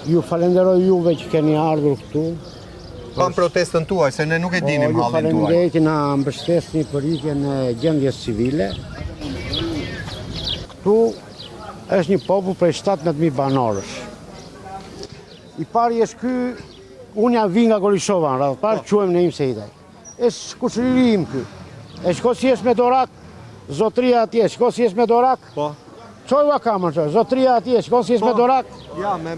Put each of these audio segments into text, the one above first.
Ju falenderoj juve që keni ardhur këtu. Kam protestën tuaj, se ne nuk e dinim Ju hallin tuaj. falenderoj që na mbështesni për ikjen e gjendjes civile. Këtu është një popull prej 17.000 banorësh. I pari është ky, unë jam vi nga Golishova, në radhë parë, quhem në imë se idaj. Është kushëriri im ky. E shko si është me dorak, zotria atje, shko si është me dorak. Po. Qoj va kamën që, zotria atje, shko si është me dorak. Ja, me.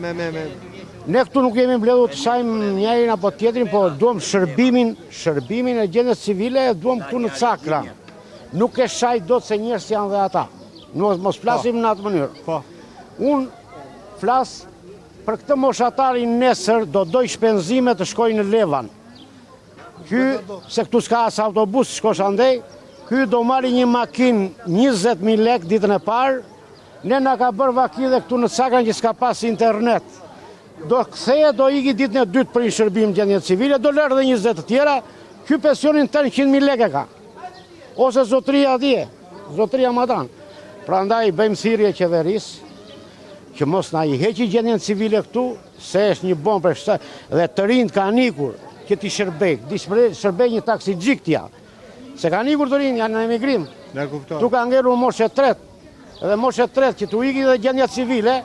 Ne këtu nuk jemi mbledhur të shajmë njërin apo tjetrin, po duam shërbimin e gjendjes civile, duam këtu në Cakra. Nuk e shaj dot se njerëz janë dhe ata. Mos flasim në atë mënyrë. Po. Unë flas për këtë moshatarin nesër do doj shpenzime të shkoj në Levan. Ky, se këtu s'ka as autobus shkosh andej, ky do marri një makinë 20.000 lek ditën e parë, ne na ka bërë vaki dhe këtu në Cakra që s'ka pas internet. Do ktheje, do iki ditën e dytë për një shërbim gjendje civile, do lërë dhe 20 të tjera, ky pensionin të 100.000 lek e ka. Ose zotria atje, zotria Matan. Prandaj bëjmë thirrje qeverisë, që mos na i heqi gjendjen civile këtu, se është një bombë për shtë, dhe të rinjt kanë ikur, që ti shërbej, shërbej një taksigjik tja. Se kanë ikur të rinjt, janë në emigrim. Tu ka ngeru moshe tret, edhe moshe tret që tu iki dhe gjendja civile,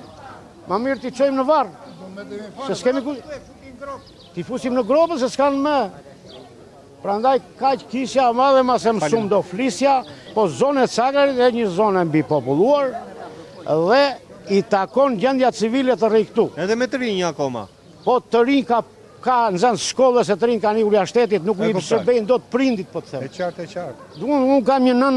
ma mirë ti qojmë në varë. Se s'kemi ku... Ti fusim në gropën se s'kanë më. Prandaj kaq kisha madhe mas e mësum do flisja, po zonë e Cakrit e një zonë mbi populluar dhe i takon gjendja civile të rrej këtu. Edhe me të rinj akoma. Po të rinj ka nxënës shkollës e të rinj kanë ikur jashtë shtetit, nuk i shërbejnë dot prindit po të them. E qartë. Unë kam një nën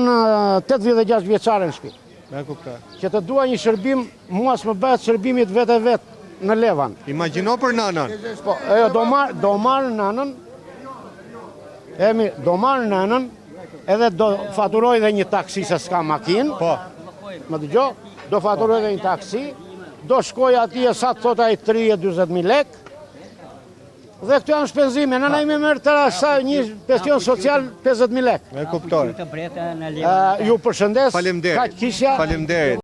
86 vjeçare në shtëpi. Me kuptoj. Që të dua një shërbim, mua s'më bëhet shërbimit vetë në Levan. Imagjino për nanën. Po, do marr nanën. Do marr nanën, edhe do faturoj dhe një taksi se s'ka makinë. Po. Më dëgjo, do faturoj dhe një taksi, do shkoj atje sa të thot ai 30-40.000 lek. Dhe këtu janë shpenzime, nëna ime merr tëra një pension social 50.000 lek. Me kuptoj. Ju përshëndes. Faleminderit. Kaq kisha. Faleminderit.